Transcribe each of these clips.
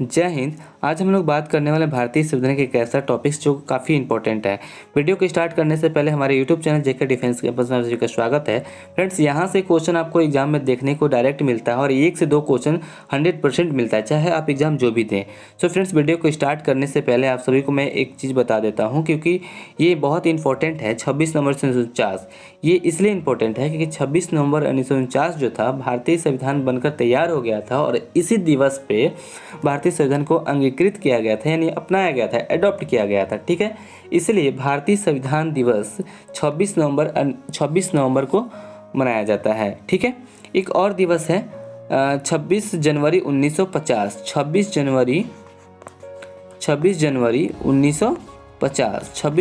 जय हिंद। आज हम लोग बात करने वाले भारतीय संविधान के एक ऐसा टॉपिक्स जो काफ़ी इंपॉर्टेंट है। वीडियो को स्टार्ट करने से पहले हमारे यूट्यूब चैनल जेके डिफेंस कैंपस में आप सभी का स्वागत है। फ्रेंड्स, यहाँ से क्वेश्चन आपको एग्जाम में देखने को डायरेक्ट मिलता है और 1 से 2 क्वेश्चन 100% मिलता है, चाहे आप एग्जाम जो भी दें। सो फ्रेंड्स, वीडियो को स्टार्ट करने से पहले आप सभी को मैं एक चीज़ बता देता हूँ, क्योंकि ये बहुत इंपॉर्टेंट है। 26 नवंबर 1949 ये इसलिए इंपॉर्टेंट है क्योंकि 26 नवंबर 1949 जो था भारतीय संविधान बनकर तैयार हो गया था और इसी दिवस पे भारतीय संविधान को अंगीकृत किया गया था, यानी अपनाया गया था, एडॉप्ट किया गया था। ठीक है, इसलिए भारतीय संविधान दिवस 26 नवंबर को मनाया जाता है। ठीक है, एक और दिवस है 26 जनवरी 1950। 26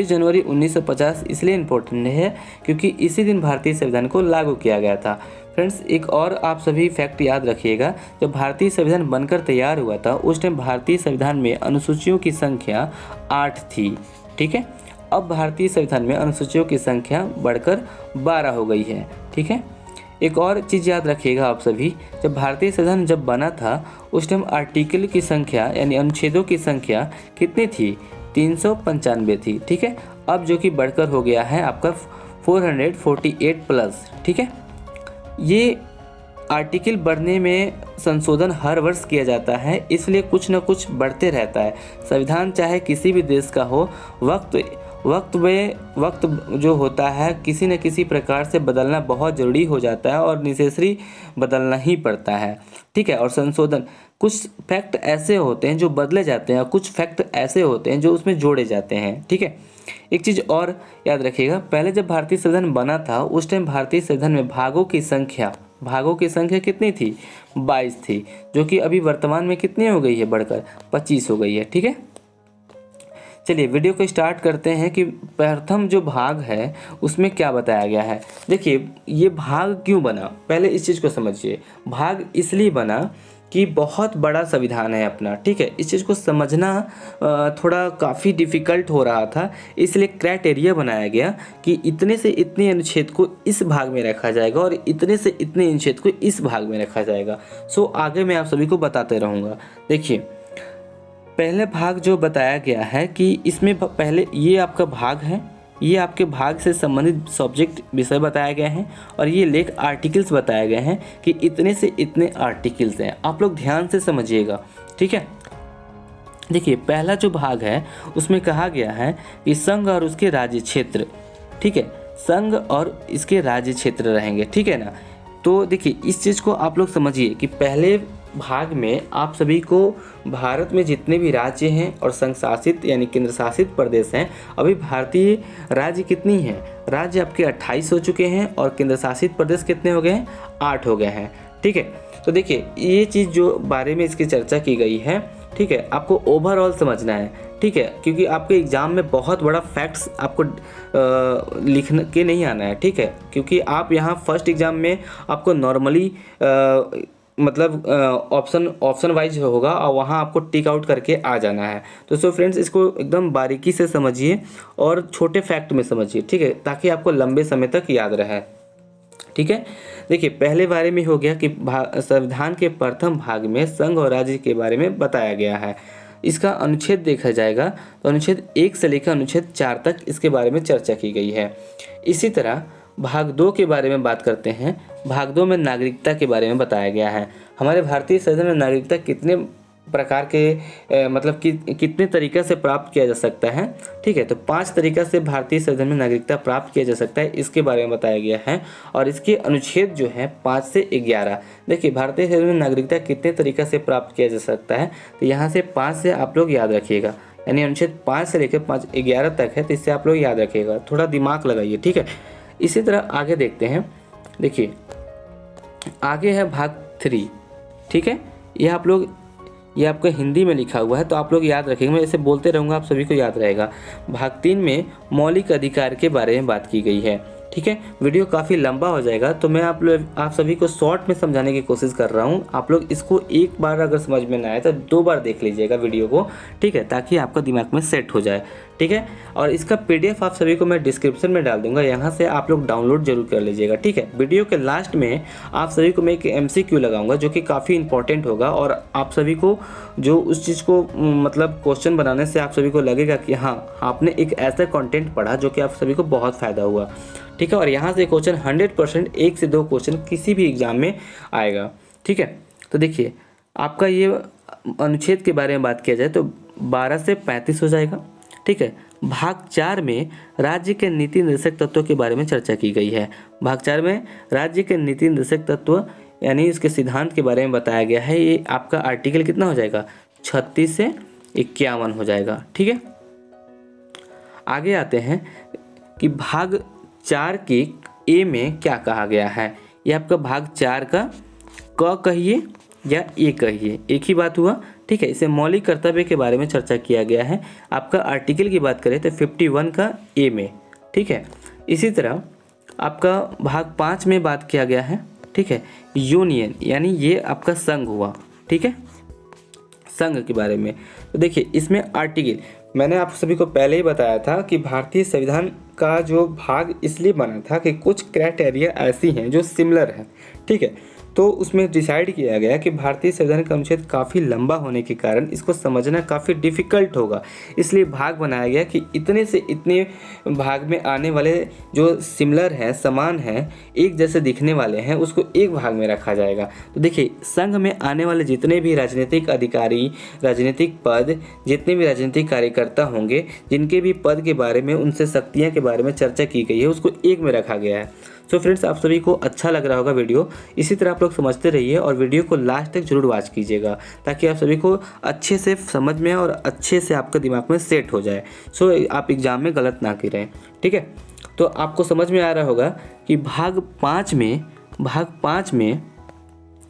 जनवरी 1950 इसलिए इम्पोर्टेंट है क्योंकि इसी दिन भारतीय संविधान को लागू किया गया था। फ्रेंड्स, एक और आप सभी फैक्ट याद रखिएगा, जब भारतीय संविधान बनकर तैयार हुआ था उस टाइम भारतीय संविधान में अनुसूचियों की संख्या 8 थी। ठीक है, अब भारतीय संविधान में अनुसूचियों की संख्या बढ़कर 12 हो गई है। ठीक है, एक और चीज़ याद रखिएगा आप सभी, जब भारतीय संविधान जब बना था उस टाइम आर्टिकल की संख्या यानी अनुच्छेदों की संख्या कितनी थी? 395 थी। ठीक है, अब जो कि बढ़कर हो गया है आपका 448 प्लस। ठीक है, ये आर्टिकल बढ़ने में संशोधन हर वर्ष किया जाता है, इसलिए कुछ न कुछ बढ़ते रहता है। संविधान चाहे किसी भी देश का हो, वक्त जो होता है किसी न किसी प्रकार से बदलना बहुत ज़रूरी हो जाता है और नेसेसरी बदलना ही पड़ता है। ठीक है, और संशोधन कुछ फैक्ट ऐसे होते हैं जो बदले जाते हैं और कुछ फैक्ट ऐसे होते हैं जो उसमें जोड़े जाते हैं। ठीक है, एक चीज़ और याद रखिएगा, पहले जब भारतीय संविधान बना था उस टाइम भारतीय संविधान में भागों की संख्या कितनी थी? 22 थी, जो कि अभी वर्तमान में कितनी हो गई है? बढ़कर 25 हो गई है। ठीक है, चलिए वीडियो को स्टार्ट करते हैं कि प्रथम जो भाग है उसमें क्या बताया गया है। देखिए, ये भाग क्यों बना, पहले इस चीज़ को समझिए। भाग इसलिए बना कि बहुत बड़ा संविधान है अपना। ठीक है, इस चीज़ को समझना थोड़ा काफ़ी डिफ़िकल्ट हो रहा था, इसलिए क्राइटेरिया बनाया गया कि इतने से इतने अनुच्छेद को इस भाग में रखा जाएगा और इतने से इतने अनुच्छेद को इस भाग में रखा जाएगा। सो आगे मैं आप सभी को बताते रहूँगा। देखिए, पहले भाग जो बताया गया है कि इसमें पहले ये आपका भाग है, ये आपके भाग से संबंधित सब्जेक्ट विषय बताया गया है और ये लेख आर्टिकल्स बताए गए हैं कि इतने से इतने आर्टिकल्स हैं। आप लोग ध्यान से समझिएगा। ठीक है, देखिए पहला जो भाग है उसमें कहा गया है कि संघ और उसके राज्य क्षेत्र। ठीक है, संघ और इसके राज्य क्षेत्र रहेंगे। ठीक है ना, तो देखिए इस चीज़ को आप लोग समझिए कि पहले भाग में आप सभी को भारत में जितने भी राज्य हैं और संघ शासित यानी केंद्र शासित प्रदेश हैं, अभी भारतीय राज्य कितनी हैं? राज्य आपके 28 हो चुके हैं और केंद्र शासित प्रदेश कितने हो गए हैं? 8 हो गए हैं। ठीक है, तो देखिए ये चीज़ जो बारे में इसकी चर्चा की गई है, ठीक है, आपको ओवरऑल समझना है। ठीक है, क्योंकि आपके एग्ज़ाम में बहुत बड़ा फैक्ट्स आपको लिखने के नहीं आना है। ठीक है, क्योंकि आप यहाँ फर्स्ट एग्ज़ाम में आपको नॉर्मली मतलब ऑप्शन वाइज होगा और वहाँ आपको टिक आउट करके आ जाना है। तो सो फ्रेंड्स, इसको एकदम बारीकी से समझिए और छोटे फैक्ट में समझिए। ठीक है, ताकि आपको लंबे समय तक याद रहे। ठीक है, देखिए पहले बारे में हो गया कि संविधान के प्रथम भाग में संघ और राज्य के बारे में बताया गया है। इसका अनुच्छेद देखा जाएगा तो अनुच्छेद 1 से लेकर अनुच्छेद 4 तक इसके बारे में चर्चा की गई है। इसी तरह भाग 2 के बारे में बात करते हैं। भाग 2 में नागरिकता के बारे में बताया गया है। हमारे भारतीय संविधान में नागरिकता कितने प्रकार के मतलब कि कितने तरीक़े से प्राप्त किया जा सकता है? ठीक है, तो 5 तरीक़ा से भारतीय संविधान में नागरिकता प्राप्त किया जा सकता है, इसके बारे में बताया गया है। और इसके अनुच्छेद जो है 5 से 11। देखिए भारतीय संविधान में नागरिकता कितने तरीक़े से प्राप्त किया जा सकता है, तो यहाँ से 5 से आप लोग याद रखिएगा, यानी अनुच्छेद 5 से लेकर 11 तक है, तो इससे आप लोग याद रखिएगा, थोड़ा दिमाग लगाइए। ठीक है, इसी तरह आगे देखते हैं। देखिए आगे है भाग 3। ठीक है, ये आपका हिंदी में लिखा हुआ है तो आप लोग याद रखेंगे, मैं ऐसे बोलते रहूँगा, आप सभी को याद रहेगा। भाग 3 में मौलिक अधिकार के बारे में बात की गई है। ठीक है। वीडियो काफ़ी लंबा हो जाएगा, तो मैं आप सभी को शॉर्ट में समझाने की कोशिश कर रहा हूँ। आप लोग इसको एक बार अगर समझ में ना आए तो 2 बार देख लीजिएगा वीडियो को, ठीक है, ताकि आपका दिमाग में सेट हो जाए, ठीक है। और इसका PDF आप सभी को मैं डिस्क्रिप्शन में डाल दूंगा, यहाँ से आप लोग डाउनलोड जरूर कर लीजिएगा, ठीक है। वीडियो के लास्ट में आप सभी को मैं एक MCQ लगाऊंगा जो कि काफ़ी इंपॉर्टेंट होगा, और आप सभी को जो उस चीज़ को मतलब क्वेश्चन बनाने से आप सभी को लगेगा कि हाँ, आपने एक ऐसा कंटेंट पढ़ा जो कि आप सभी को बहुत फ़ायदा हुआ, ठीक है। और यहाँ से क्वेश्चन 100% 1 से 2 क्वेश्चन किसी भी एग्जाम में आएगा, ठीक है। तो देखिए, आपका ये अनुच्छेद के बारे में बात किया जाए तो 12 से 35 हो जाएगा, ठीक है। भाग 4 में राज्य के नीति निर्देशक तत्वों के बारे में चर्चा की गई है। भाग 4 में राज्य के नीति निर्देशक तत्व यानी इसके सिद्धांत के बारे में बताया गया है। ये आपका आर्टिकल कितना हो जाएगा, 36 से 51 हो जाएगा, ठीक है। आगे आते हैं कि भाग 4 के ए में क्या कहा गया है। ये आपका भाग 4 का क कहिए या ए कहिए, एक ही बात हुआ, ठीक है। इसे मौलिक कर्तव्य के बारे में चर्चा किया गया है। आपका आर्टिकल की बात करें तो 51 का ए में, ठीक है। इसी तरह आपका भाग 5 में बात किया गया है, ठीक है, यूनियन यानी ये आपका संघ हुआ, ठीक है, संघ के बारे में। तो देखिए, इसमें आर्टिकल मैंने आप सभी को पहले ही बताया था कि भारतीय संविधान का जो भाग इसलिए बना था कि कुछ क्राइटेरिया ऐसी हैं जो सिमिलर हैं, ठीक है। तो उसमें डिसाइड किया गया कि भारतीय संविधान का अनुच्छेद काफ़ी लंबा होने के कारण इसको समझना काफ़ी डिफ़िकल्ट होगा, इसलिए भाग बनाया गया कि इतने से इतने भाग में आने वाले जो सिमिलर हैं, समान हैं, एक जैसे दिखने वाले हैं, उसको एक भाग में रखा जाएगा। तो देखिए, संघ में आने वाले जितने भी राजनीतिक अधिकारी, राजनीतिक पद, जितने भी राजनीतिक कार्यकर्ता होंगे, जिनके भी पद के बारे में, उनसे शक्तियाँ के बारे में चर्चा की गई है, उसको एक में रखा गया है। सो फ्रेंड्स, आप सभी को अच्छा लग रहा होगा वीडियो, इसी तरह आप लोग समझते रहिए और वीडियो को लास्ट तक जरूर वॉच कीजिएगा ताकि आप सभी को अच्छे से समझ में और अच्छे से आपका दिमाग में सेट हो जाए। सो आप एग्ज़ाम में गलत ना करें, ठीक है। तो आपको समझ में आ रहा होगा कि भाग 5 में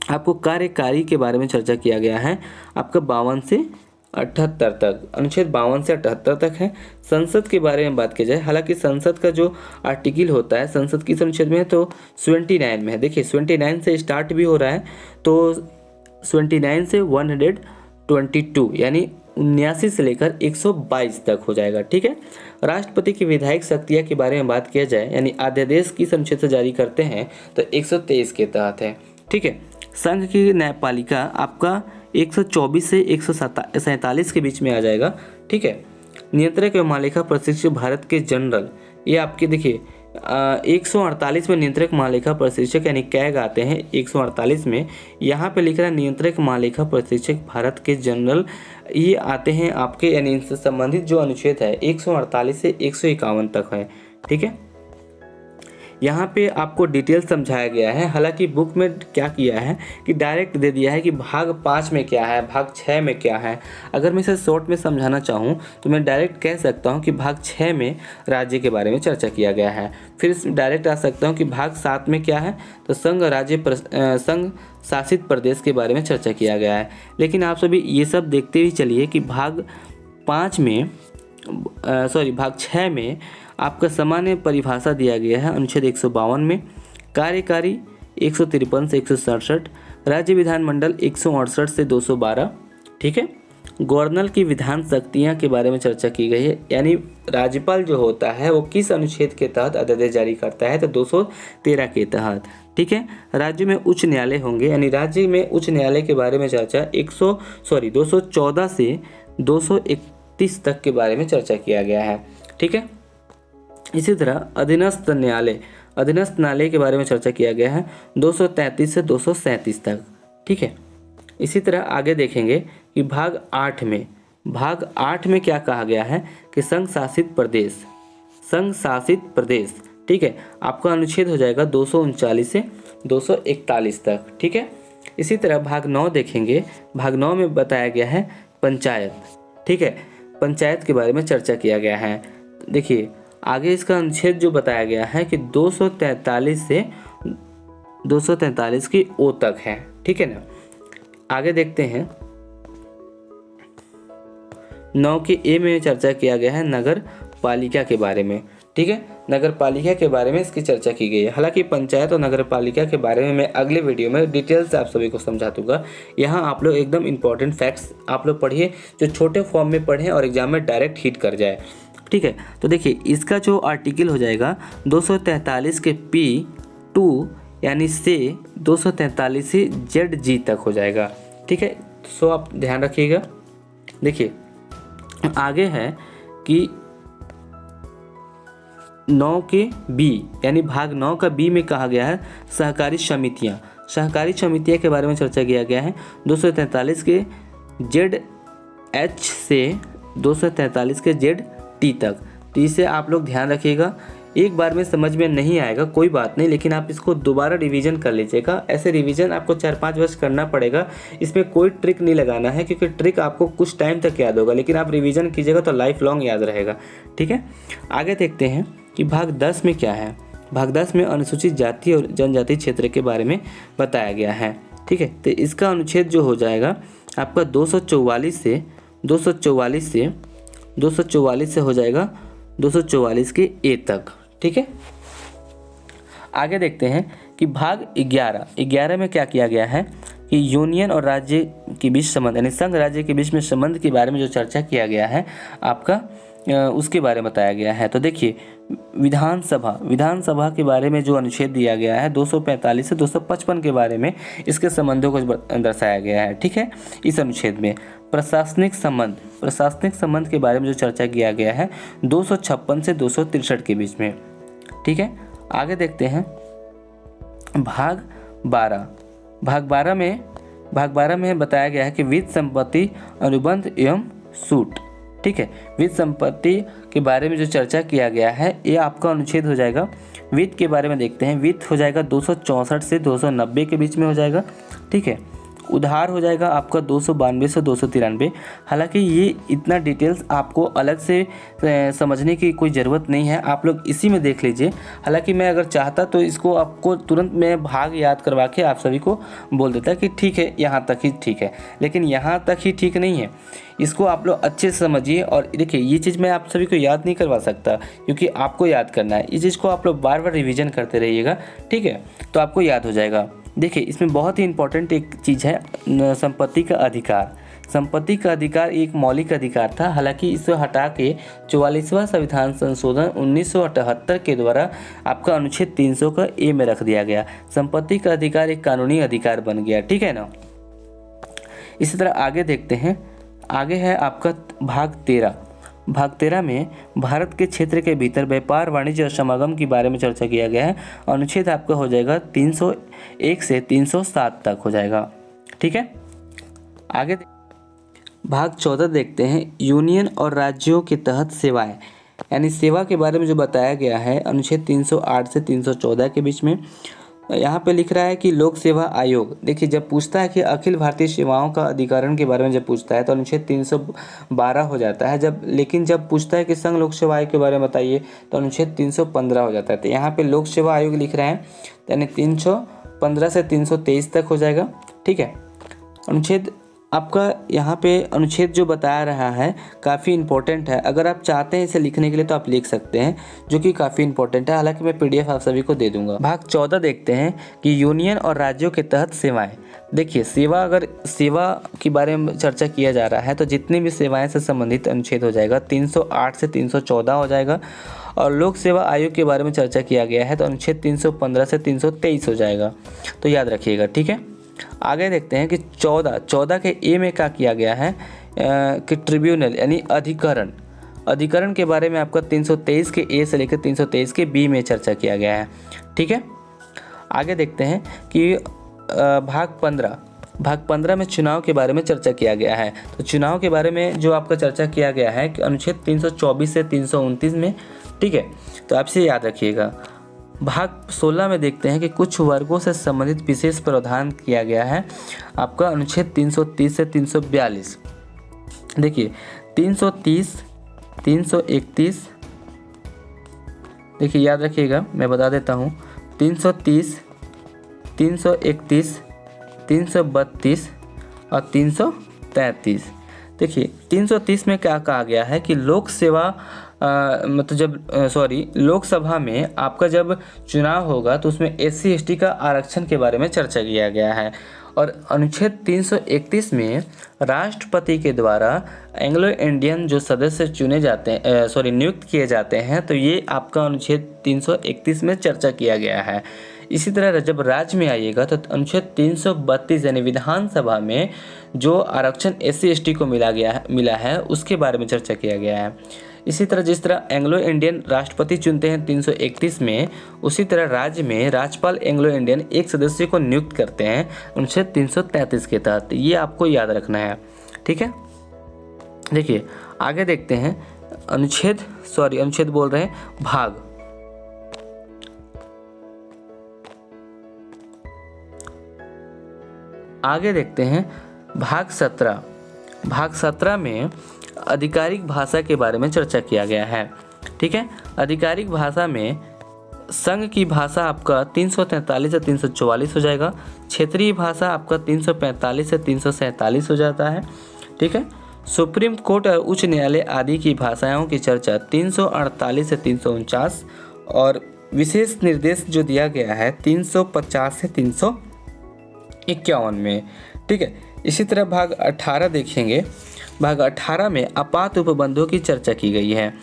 आपको कार्यकारी के बारे में चर्चा किया गया है। आपका 52 से 78 तक, अनुच्छेद 52 से 78 तक है। संसद के बारे में बात की जाए, हालांकि संसद का जो आर्टिकल होता है संसद किस अनुच्छेद में है तो 79 में है। देखिए, 79 से स्टार्ट भी हो रहा है, तो 79 से 122 यानी 79 से लेकर 122 तक हो जाएगा, ठीक है। राष्ट्रपति की विधायक शक्तियाँ के बारे में बात किया जाए यानी अध्यादेश किस अनुच्छेद से जारी करते हैं तो 123 के तहत है, ठीक है। संघ की न्यायपालिका आपका 124 से 147 के बीच में आ जाएगा, ठीक है। नियंत्रक एवं महालेखा परीक्षक भारत के जनरल, ये आपके देखिए 148 में नियंत्रक महालेखा परीक्षक यानी कैग आते हैं 148 में। यहाँ पे लिख रहा है नियंत्रक महालेखा परीक्षक भारत के जनरल, ये आते हैं आपके यानी इनसे संबंधित जो अनुच्छेद है 148 से 151 तक है, ठीक है। यहाँ पे आपको डिटेल समझाया गया है। हालांकि बुक में क्या किया है कि डायरेक्ट दे दिया है कि भाग 5 में क्या है, भाग 6 में क्या है। अगर मैं इसे शॉर्ट में समझाना चाहूँ तो मैं डायरेक्ट कह सकता हूँ कि भाग 6 में राज्य के बारे में चर्चा किया गया है। फिर डायरेक्ट आ सकता हूँ कि भाग 7 में क्या है तो संघ शासित प्रदेश के बारे में चर्चा किया गया है। लेकिन आप सभी ये सब देखते ही चलिए कि भाग 6 में आपका सामान्य परिभाषा दिया गया है अनुच्छेद 152 में, कार्यकारी 153 से 167, राज्य विधानमंडल 168 से 212, ठीक है। गवर्नर की विधान शक्तियाँ के बारे में चर्चा की गई है यानी राज्यपाल जो होता है वो किस अनुच्छेद के तहत अध्यादेश जारी करता है तो 213 के तहत, ठीक है। राज्य में उच्च न्यायालय होंगे यानी राज्य में उच्च न्यायालय के बारे में चर्चा 214 से 231 तक के बारे में चर्चा किया गया है, ठीक है। इसी तरह अधीनस्थ न्यायालय के बारे में चर्चा किया गया है 233 से 237 तक, ठीक है। इसी तरह आगे देखेंगे कि भाग 8 में क्या कहा गया है कि संघ शासित प्रदेश, ठीक है। आपका अनुच्छेद हो जाएगा 239 से 241 तक, ठीक है। इसी तरह भाग 9 देखेंगे, भाग 9 में बताया गया है पंचायत, ठीक है। पंचायत के बारे में चर्चा किया गया है। देखिए, आगे इसका अनुच्छेद जो बताया गया है कि 243 से 243 की ओ तक है, ठीक है ना। आगे देखते हैं 9 के ए में चर्चा किया गया है नगर पालिका के बारे में, ठीक है। नगर पालिका के बारे में इसकी चर्चा की गई है। हालांकि पंचायत और नगर पालिका के बारे में मैं अगले वीडियो में डिटेल से आप सभी को समझा दूंगा। यहाँ आप लोग एकदम इंपॉर्टेंट फैक्ट्स आप लोग पढ़िए, जो छोटे फॉर्म में पढ़ें और एग्जाम में डायरेक्ट हिट कर जाए, ठीक है। तो देखिए इसका जो आर्टिकल हो जाएगा 243 के P2 यानी से 243 से ZG तक हो जाएगा, ठीक है। सो आप ध्यान रखिएगा। देखिए आगे है कि 9 के B यानी भाग 9 का B में कहा गया है सहकारी समितियाँ। सहकारी समितियाँ के बारे में चर्चा किया गया है 243 के ZH से 243 के ZT तक। तो इसे आप लोग ध्यान रखिएगा। एक बार में समझ में नहीं आएगा कोई बात नहीं, लेकिन आप इसको दोबारा रिवीजन कर लीजिएगा। ऐसे रिवीजन आपको 4-5 वर्ष करना पड़ेगा। इसमें कोई ट्रिक नहीं लगाना है, क्योंकि ट्रिक आपको कुछ टाइम तक याद होगा, लेकिन आप रिवीजन कीजिएगा तो लाइफ लॉन्ग याद रहेगा, ठीक है। आगे देखते हैं कि भाग 10 में क्या है। भाग 10 में अनुसूचित जाति और जनजाति क्षेत्र के बारे में बताया गया है, ठीक है। तो इसका अनुच्छेद जो हो जाएगा आपका 244 से हो जाएगा 244 के A तक, ठीक है। आगे देखते हैं कि भाग 11 में क्या किया गया है कि यूनियन और राज्य के बीच संबंध यानी संघ राज्य के बीच में संबंध के बारे में जो चर्चा किया गया है आपका उसके बारे में बताया गया है। तो देखिए विधानसभा के बारे में जो अनुच्छेद दिया गया है 245 से 255 के बारे में इसके संबंधों को दर्शाया गया है, ठीक है। इस अनुच्छेद में प्रशासनिक संबंध के बारे में जो चर्चा किया गया है 256 से 263 के बीच में, ठीक है। आगे देखते हैं भाग 12 में बताया गया है कि वित्त संपत्ति अनुबंध एवं सूट, ठीक है। वित्त संपत्ति के बारे में जो चर्चा किया गया है ये आपका अनुच्छेद हो जाएगा। वित्त के बारे में देखते हैं। वित्त हो जाएगा 264 से 290 के बीच में हो जाएगा, ठीक है। उधार हो जाएगा आपका 292 से 293। हालांकि ये इतना डिटेल्स आपको अलग से समझने की कोई ज़रूरत नहीं है, आप लोग इसी में देख लीजिए। हालांकि मैं अगर चाहता तो इसको आपको तुरंत मैं भाग याद करवा के आप सभी को बोल देता कि ठीक है यहाँ तक ही ठीक है, लेकिन यहाँ तक ही ठीक नहीं है। इसको आप लोग अच्छे से समझिए। और देखिए ये चीज़ मैं आप सभी को याद नहीं करवा सकता, क्योंकि आपको याद करना है। इस चीज़ को आप लोग बार बार रिविज़न करते रहिएगा, ठीक है, तो आपको याद हो जाएगा। देखिए इसमें बहुत ही इम्पोर्टेंट एक चीज़ है संपत्ति का अधिकार। संपत्ति का अधिकार एक मौलिक अधिकार था। हालांकि इसे हटा के 44वां संविधान संशोधन 1978 के द्वारा आपका अनुच्छेद 300 का A में रख दिया गया। संपत्ति का अधिकार एक कानूनी अधिकार बन गया, ठीक है ना। इसी तरह आगे देखते हैं। आगे है आपका भाग 13 में भारत के क्षेत्र के भीतर व्यापार वाणिज्य और समागम के बारे में चर्चा किया गया है। अनुच्छेद आपका हो जाएगा 301 से 307 तक हो जाएगा, ठीक है। आगे भाग 14 देखते हैं। यूनियन और राज्यों के तहत सेवाएं यानी सेवा के बारे में जो बताया गया है अनुच्छेद 308 से 314 के बीच में। यहाँ पे लिख रहा है कि लोक सेवा आयोग। देखिए जब पूछता है कि अखिल भारतीय सेवाओं का अधिकरण के बारे में जब पूछता है तो अनुच्छेद 312 हो जाता है। लेकिन जब पूछता है कि संघ लोक सेवा आयोग के बारे में बताइए तो अनुच्छेद 315 हो जाता है। तो यहाँ पे लोक सेवा आयोग लिख रहे हैं, यानी 315 से 323 तक हो जाएगा, ठीक है। अनुच्छेद आपका यहाँ पे अनुच्छेद जो बता रहा है काफ़ी इंपॉर्टेंट है। अगर आप चाहते हैं इसे लिखने के लिए तो आप लिख सकते हैं, जो कि काफ़ी इंपॉर्टेंट है। हालांकि मैं PDF आप सभी को दे दूंगा। भाग 14 देखते हैं कि यूनियन और राज्यों के तहत सेवाएं। देखिए अगर सेवा के बारे में चर्चा किया जा रहा है तो जितनी भी सेवाएं से संबंधित अनुच्छेद हो जाएगा 308 से 314 हो जाएगा। और लोक सेवा आयोग के बारे में चर्चा किया गया है तो अनुच्छेद 315 से 323 हो जाएगा, तो याद रखिएगा, ठीक है। आगे देखते हैं कि 14 के A में क्या किया गया है कि ट्रिब्यूनल यानी अधिकरण के बारे में आपका 323 के A से लेकर 323 के B में चर्चा किया गया है, ठीक है। आगे देखते हैं कि भाग 15 में चुनाव के बारे में चर्चा किया गया है। तो चुनाव के बारे में जो आपका चर्चा किया गया है कि अनुच्छेद 324 से 329 में, ठीक है, तो आपसे याद रखिएगा। भाग 16 में देखते हैं कि कुछ वर्गों से संबंधित विशेष प्रावधान किया गया है आपका अनुच्छेद 330 से 342। देखिए 330, 331, देखिए याद रखिएगा, मैं बता देता हूँ। 330, 331, 332 और 333। देखिए 330 में क्या कहा गया है कि लोक सेवा मतलब जब लोकसभा में आपका जब चुनाव होगा तो उसमें SC/ST का आरक्षण के बारे में चर्चा किया गया है। और अनुच्छेद 331 में राष्ट्रपति के द्वारा एंग्लो इंडियन जो सदस्य चुने जाते हैं नियुक्त किए जाते हैं, तो ये आपका अनुच्छेद 331 में चर्चा किया गया है। इसी तरह जब राज्य में आइएगा तो अनुच्छेद 332 यानी विधानसभा में जो आरक्षण SC/ST को मिला है उसके बारे में चर्चा किया गया है। इसी तरह जिस तरह एंग्लो इंडियन राष्ट्रपति चुनते हैं 331 में, उसी तरह राज्य में राज्यपाल एंग्लो इंडियन एक सदस्य को नियुक्त करते हैं अनुच्छेद 333 के तहत। ये आपको याद रखना है, ठीक है। देखिए आगे देखते हैं अनुच्छेद बोल रहे हैं भाग। आगे देखते हैं भाग 17। भाग 17 में आधिकारिक भाषा के बारे में चर्चा किया गया है, ठीक है। आधिकारिक भाषा में संघ की भाषा आपका 343 से 344 हो जाएगा। क्षेत्रीय भाषा आपका 345 से 347 हो जाता है, ठीक है। सुप्रीम कोर्ट और उच्च न्यायालय आदि की भाषाओं की चर्चा 348 से 349 और विशेष निर्देश जो दिया गया है 350 से 351 में, ठीक है। इसी तरह भाग 18 देखेंगे। भाग 18 में आपात उपबंधों की चर्चा की गई है।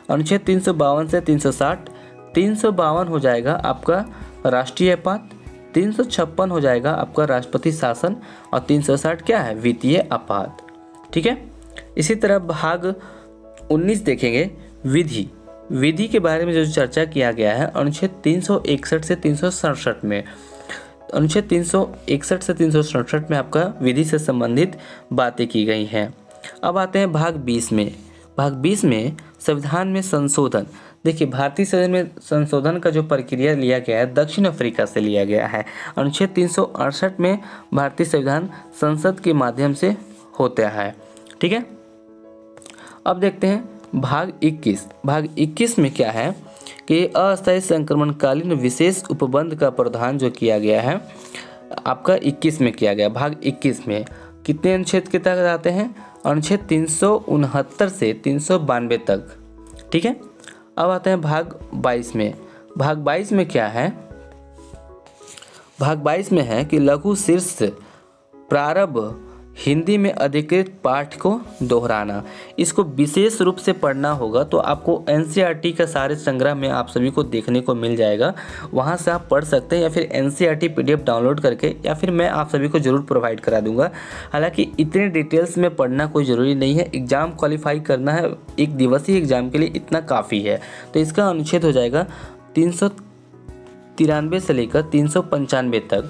अनुच्छेद 352 से 360, 352 हो जाएगा आपका राष्ट्रीय आपात, 356 हो जाएगा आपका राष्ट्रपति शासन और 360 क्या है, वित्तीय आपात, ठीक है। इसी तरह भाग 19 देखेंगे विधि के बारे में जो चर्चा किया गया है अनुच्छेद 361 से 367 में। अनुच्छेद 361 से 367 में आपका विधि से संबंधित बातें की गई हैं। अब आते हैं भाग 20 में। भाग 20 में संविधान में संशोधन। देखिए भारतीय संविधान में संशोधन का जो प्रक्रिया लिया गया है दक्षिण अफ्रीका से लिया गया है। अनुच्छेद 368 में भारतीय संविधान संसद के माध्यम से होता है, ठीक है। अब देखते हैं भाग 21। भाग 21 में क्या है कि अस्थायी संक्रमणकालीन विशेष उपबंध का प्रावधान जो किया गया है आपका 21 में किया गया। भाग 21 में कितने अनुच्छेद के तहत आते हैं, अनुच्छेद 369 से 392 तक, ठीक है। अब आते हैं भाग 22 में। भाग 22 में क्या है, भाग 22 में है कि लघु शीर्ष प्रारंभ हिंदी में अधिकृत पाठ को दोहराना। इसको विशेष रूप से पढ़ना होगा तो आपको NCERT का सारे संग्रह में आप सभी को देखने को मिल जाएगा, वहाँ से आप पढ़ सकते हैं या फिर NCERT PDF डाउनलोड करके, या फिर मैं आप सभी को ज़रूर प्रोवाइड करा दूंगा। हालांकि इतने डिटेल्स में पढ़ना कोई ज़रूरी नहीं है, एग्ज़ाम क्वालिफाई करना है एक दिवसीय एग्ज़ाम के लिए इतना काफ़ी है। तो इसका अनुच्छेद हो जाएगा 393 से लेकर 395 तक।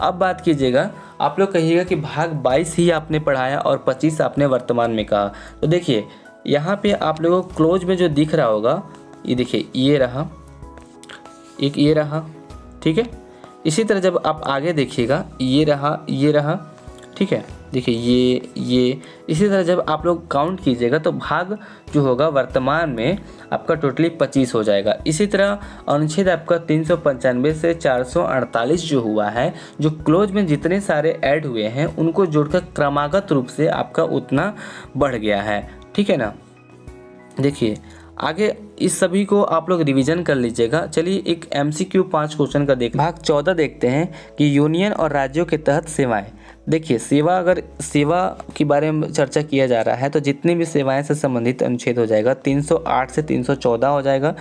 अब बात कीजिएगा, आप लोग कहिएगा कि भाग 22 ही आपने पढ़ाया और 25 आपने वर्तमान में कहा। तो देखिए यहाँ पे आप लोगों को क्लोज में जो दिख रहा होगा, ये देखिए ये रहा, एक ये रहा, ठीक है। इसी तरह जब आप आगे देखिएगा ये रहा, ठीक है। देखिए ये इसी तरह जब आप लोग काउंट कीजिएगा तो भाग जो होगा वर्तमान में आपका टोटली 25 हो जाएगा। इसी तरह अनुच्छेद आपका 395 से 448 जो हुआ है, जो क्लोज में जितने सारे ऐड हुए हैं उनको जोड़कर क्रमागत रूप से आपका उतना बढ़ गया है, ठीक है ना। देखिए आगे इस सभी को आप लोग रिवीजन कर लीजिएगा। चलिए एक MCQ 5 क्वेश्चन का भाग 14 देखते हैं कि यूनियन और राज्यों के तहत सेवाएं। देखिए सेवा के बारे में चर्चा किया जा रहा है तो जितनी भी सेवाएं से संबंधित अनुच्छेद हो जाएगा 308 से 314 हो जाएगा।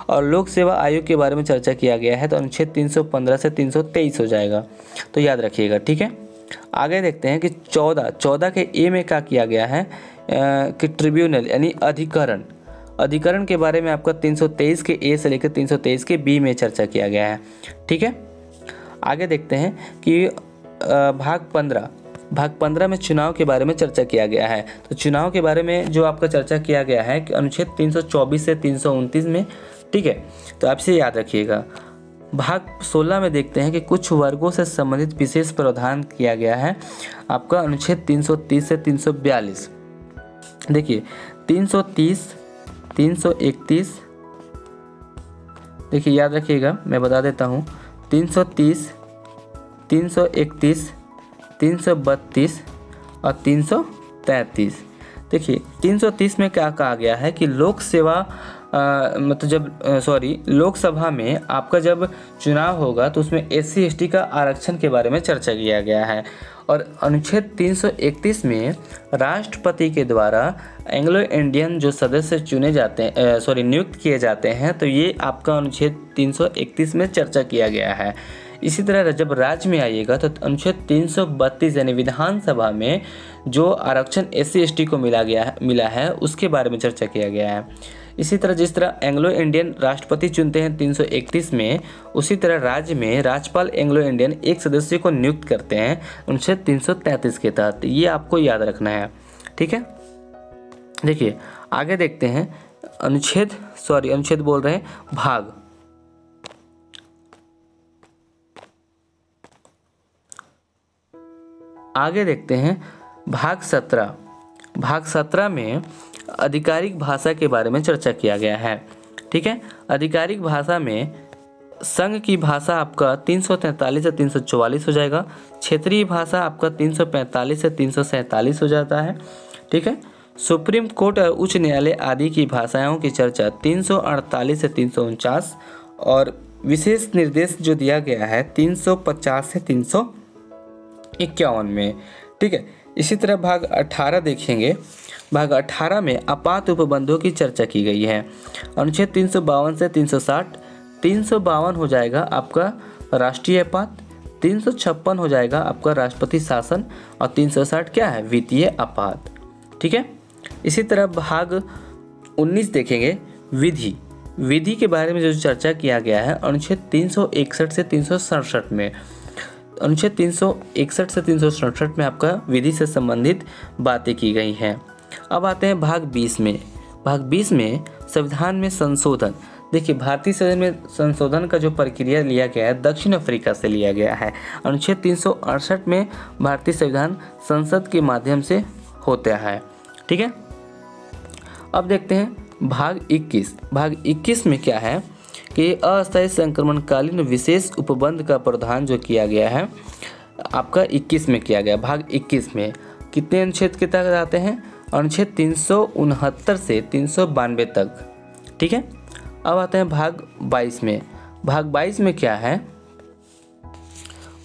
और लोक सेवा आयोग के बारे में चर्चा किया गया है तो अनुच्छेद 315 से 323 हो जाएगा, तो याद रखिएगा, ठीक है। आगे देखते हैं कि 14 के ए में क्या किया गया है कि ट्रिब्यूनल यानी अधिकरण के बारे में आपका 323 के ए से लेकर 323 के बी में चर्चा किया गया है, ठीक है। आगे देखते हैं कि भाग 15 में चुनाव के बारे में चर्चा किया गया है। तो चुनाव के बारे में जो आपका चर्चा किया गया है कि अनुच्छेद 324 से 329 में, ठीक है। तो आपसे याद रखिएगा। भाग 16 में देखते हैं कि कुछ वर्गों से संबंधित विशेष प्रावधान किया गया है आपका अनुच्छेद 330 से 342। देखिए 330, 331, देखिए याद रखिएगा, मैं बता देता हूँ। 330, 331, 332 और 333। देखिए 330 में क्या कहा गया है कि लोक सेवा लोकसभा में आपका जब चुनाव होगा तो उसमें SC/ST का आरक्षण के बारे में चर्चा किया गया है। और अनुच्छेद 331 में राष्ट्रपति के द्वारा एंग्लो इंडियन जो सदस्य चुने जाते हैं नियुक्त किए जाते हैं, तो ये आपका अनुच्छेद 331 में चर्चा किया गया है। इसी तरह जब राज्य में आइएगा तो अनुच्छेद 332 यानी विधानसभा में जो आरक्षण SC/ST को मिला है उसके बारे में चर्चा किया गया है। इसी तरह जिस तरह एंग्लो इंडियन राष्ट्रपति चुनते हैं 331 में, उसी तरह राज्य में राज्यपाल एंग्लो इंडियन एक सदस्य को नियुक्त करते हैं अनुच्छेद 333 के तहत। ये आपको याद रखना है, ठीक है। देखिए आगे देखते हैं अनुच्छेद बोल रहे हैं भाग। आगे देखते हैं भाग 17। भाग 17 में आधिकारिक भाषा के बारे में चर्चा किया गया है, ठीक है। आधिकारिक भाषा में संघ की भाषा आपका 343 से 344 हो जाएगा, क्षेत्रीय भाषा आपका 345 से 347 हो जाता है, ठीक है। सुप्रीम कोर्ट और उच्च न्यायालय आदि की भाषाओं की चर्चा 348 से 349 और विशेष निर्देश जो दिया गया है 350 से 351 में, ठीक है। इसी तरह भाग 18 देखेंगे। भाग 18 में आपात उपबंधों की चर्चा की गई है। अनुच्छेद 352 से 360, 352 हो जाएगा आपका राष्ट्रीय आपात, 356 हो जाएगा आपका राष्ट्रपति शासन और 360 क्या है, वित्तीय आपात, ठीक है। इसी तरह भाग 19 देखेंगे विधि के बारे में जो चर्चा किया गया है अनुच्छेद 361 से 367 में। अनुच्छेद 361 से 367 में आपका विधि से संबंधित बातें की गई हैं। अब आते हैं भाग 20 में। भाग 20 में संविधान में संशोधन। देखिए भारतीय संविधान में संशोधन का जो प्रक्रिया लिया गया है दक्षिण अफ्रीका से लिया गया है। अनुच्छेद 368 में भारतीय संविधान संसद के माध्यम से होता है, ठीक है। अब देखते हैं भाग 21। भाग 21 में क्या है कि अस्थायी संक्रमणकालीन विशेष उपबंध का प्रावधान जो किया गया है आपका 21 में किया गया। भाग 21 में कितने अनुच्छेद के तहत आते हैं, अनुच्छेद 369 से 392 तक, ठीक है। अब आते हैं भाग 22 में। भाग 22 में क्या है,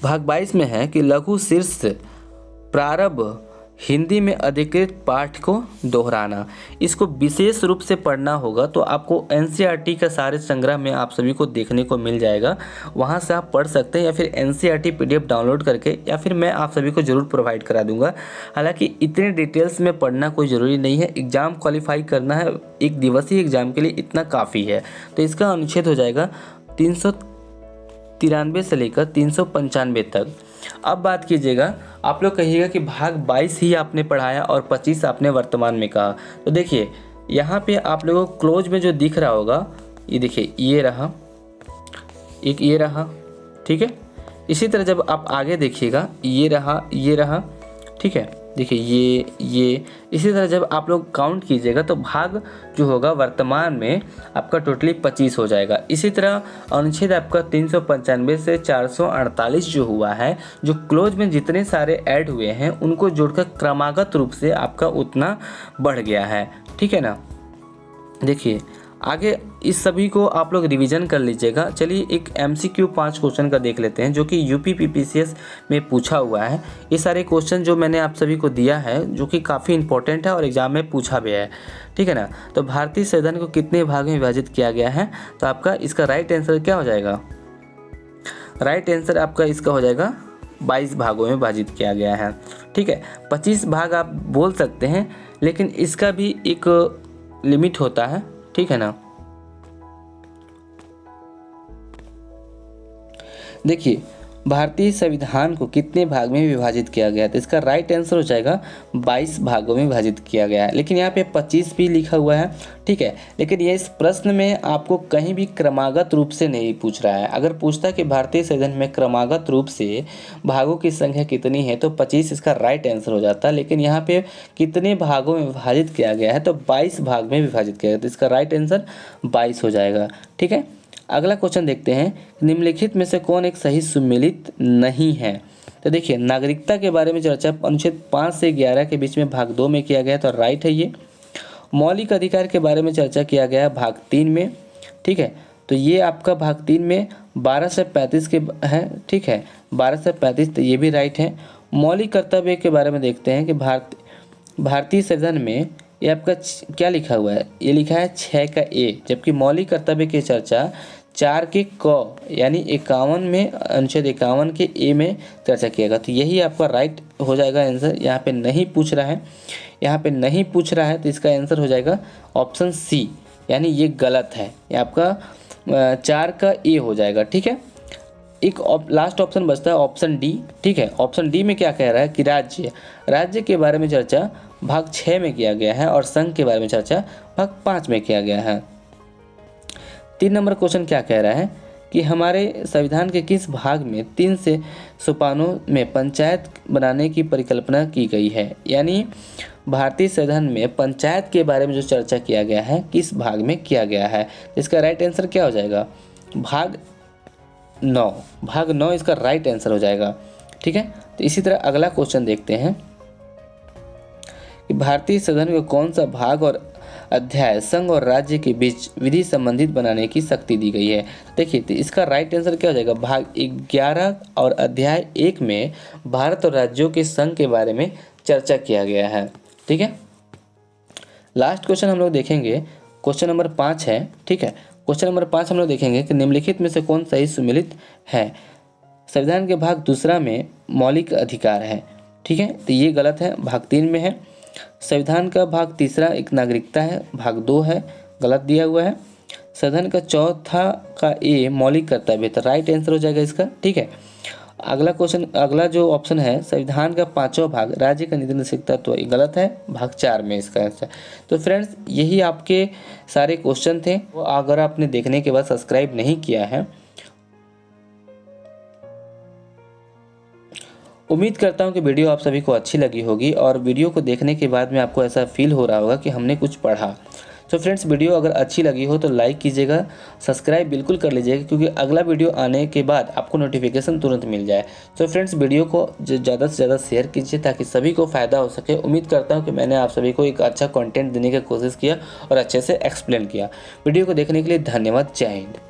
भाग 22 में है कि लघु शीर्ष प्रारंभ हिंदी में अधिकृत पाठ को दोहराना। इसको विशेष रूप से पढ़ना होगा तो आपको NCERT का सारे संग्रह में आप सभी को देखने को मिल जाएगा, वहाँ से आप पढ़ सकते हैं या फिर NCERT PDF डाउनलोड करके, या फिर मैं आप सभी को ज़रूर प्रोवाइड करा दूंगा। हालांकि इतने डिटेल्स में पढ़ना कोई ज़रूरी नहीं है, एग्ज़ाम क्वालिफाई करना है एक दिवसीय एग्ज़ाम के लिए इतना काफ़ी है। तो इसका अनुच्छेद हो जाएगा 393 से लेकर 395 तक। अब बात कीजिएगा, आप लोग कहिएगा कि भाग 22 ही आपने पढ़ाया और 25 आपने वर्तमान में कहा। तो देखिए यहाँ पे आप लोगों को क्लोज में जो दिख रहा होगा, ये देखिए ये रहा, एक ये रहा, ठीक है। इसी तरह जब आप आगे देखिएगा ये रहा, ठीक है। देखिए ये इसी तरह जब आप लोग काउंट कीजिएगा तो भाग जो होगा वर्तमान में आपका टोटली 25 हो जाएगा। इसी तरह अनुच्छेद आपका 395 से 448 जो हुआ है, जो क्लोज में जितने सारे ऐड हुए हैं उनको जोड़कर क्रमागत रूप से आपका उतना बढ़ गया है, ठीक है ना। देखिए आगे इस सभी को आप लोग रिवीजन कर लीजिएगा। चलिए एक MCQ 5 क्वेश्चन का देख लेते हैं जो कि UP PPCS में पूछा हुआ है। ये सारे क्वेश्चन जो मैंने आप सभी को दिया है जो कि काफ़ी इंपॉर्टेंट है और एग्जाम में पूछा भी है, ठीक है ना। तो भारतीय संविधान को कितने भाग में विभाजित किया गया है, तो आपका इसका राइट आंसर क्या हो जाएगा, राइट आंसर आपका इसका हो जाएगा 22 भागों में विभाजित किया गया है, ठीक है। 25 भाग आप बोल सकते हैं लेकिन इसका भी एक लिमिट होता है, ठीक है ना। देखिए भारतीय संविधान को कितने भाग में विभाजित किया गया, तो इसका राइट आंसर हो जाएगा 22 भागों में विभाजित किया गया है। लेकिन यहाँ पे 25 भी लिखा हुआ है, ठीक है। लेकिन ये इस प्रश्न में आपको कहीं भी क्रमागत रूप से नहीं पूछ रहा है। अगर पूछता कि भारतीय संविधान में क्रमागत रूप से भागों की संख्या कितनी है तो 25 इसका राइट आंसर हो जाता है। लेकिन यहाँ पे कितने भागों में विभाजित किया गया है तो 22 भाग में विभाजित किया गया, तो इसका राइट आंसर 22 हो जाएगा, ठीक है। अगला क्वेश्चन देखते हैं, निम्नलिखित में से कौन एक सही सुमेलित नहीं है। तो देखिए नागरिकता के बारे में चर्चा अनुच्छेद 5 से 11 के बीच में भाग 2 में किया गया, तो राइट है ये। मौलिक अधिकार के बारे में चर्चा किया गया भाग 3 में, ठीक है, तो ये आपका भाग 3 में 12 से 35 के है, ठीक है, 12 से 35, तो ये भी राइट है। मौलिक कर्तव्य के बारे में देखते हैं कि भारतीय संविधान में ये आपका क्या लिखा हुआ है, ये लिखा है 6 का ए, जबकि मौलिक कर्तव्य की चर्चा 4 के क यानी 51 में, अनुच्छेद 51 के ए में चर्चा किया, तो यही आपका राइट हो जाएगा आंसर। यहाँ पे नहीं पूछ रहा है, यहाँ पे नहीं पूछ रहा है, तो इसका आंसर हो जाएगा ऑप्शन सी, यानी ये गलत है, ये आपका 4 का ए हो जाएगा, ठीक है। एक लास्ट ऑप्शन बचता है ऑप्शन डी, ठीक है। ऑप्शन डी में क्या कह रहा है कि राज्य के बारे में चर्चा भाग 6 में किया गया है और संघ के बारे में चर्चा भाग 5 में किया गया है। 3 नंबर क्वेश्चन क्या कह रहा है कि हमारे संविधान के किस भाग में 3 से सोपानों में पंचायत बनाने की परिकल्पना की गई है, यानी भारतीय संविधान में पंचायत के बारे में जो चर्चा किया गया है किस भाग में किया गया है। इसका राइट आंसर क्या हो जाएगा, भाग 9 इसका राइट आंसर हो जाएगा, ठीक है। तो इसी तरह अगला क्वेश्चन देखते हैं कि भारतीय संविधान का कौन सा भाग और अध्याय संघ और राज्य के बीच विधि संबंधित बनाने की शक्ति दी गई है। देखिए तो इसका राइट आंसर क्या हो जाएगा, भाग 11 और अध्याय 1 में भारत और राज्यों के संघ के बारे में चर्चा किया गया है, ठीक है। लास्ट क्वेश्चन हम लोग देखेंगे, क्वेश्चन नंबर 5 है, ठीक है। क्वेश्चन नंबर 5 हम लोग देखेंगे कि निम्नलिखित में से कौन सही सुमेलित है। संविधान के भाग 2 में मौलिक अधिकार है, ठीक है, तो ये गलत है, भाग 3 में है। संविधान का भाग 3 एक नागरिकता है, भाग 2 है, गलत दिया हुआ है। संविधान का 4 का ए मौलिक कर्तव्य, तो राइट आंसर हो जाएगा इसका, ठीक है। अगला क्वेश्चन, अगला जो ऑप्शन है संविधान का 5वां भाग राज्य का नीति निर्देशिका, तो ये गलत है, भाग 4 में इसका आंसर। तो फ्रेंड्स यही आपके सारे क्वेश्चन थे। अगर आपने देखने के बाद सब्सक्राइब नहीं किया है, उम्मीद करता हूँ कि वीडियो आप सभी को अच्छी लगी होगी और वीडियो को देखने के बाद में आपको ऐसा फील हो रहा होगा कि हमने कुछ पढ़ा। तो फ्रेंड्स वीडियो अगर अच्छी लगी हो तो लाइक कीजिएगा, सब्सक्राइब बिल्कुल कर लीजिएगा, क्योंकि अगला वीडियो आने के बाद आपको नोटिफिकेशन तुरंत मिल जाए। तो फ्रेंड्स वीडियो को ज़्यादा से ज़्यादा शेयर कीजिए ताकि सभी को फ़ायदा हो सके। उम्मीद करता हूँ कि मैंने आप सभी को एक अच्छा कंटेंट देने की कोशिश किया और अच्छे से एक्सप्लेन किया। वीडियो को देखने के लिए धन्यवाद। जय हिंद।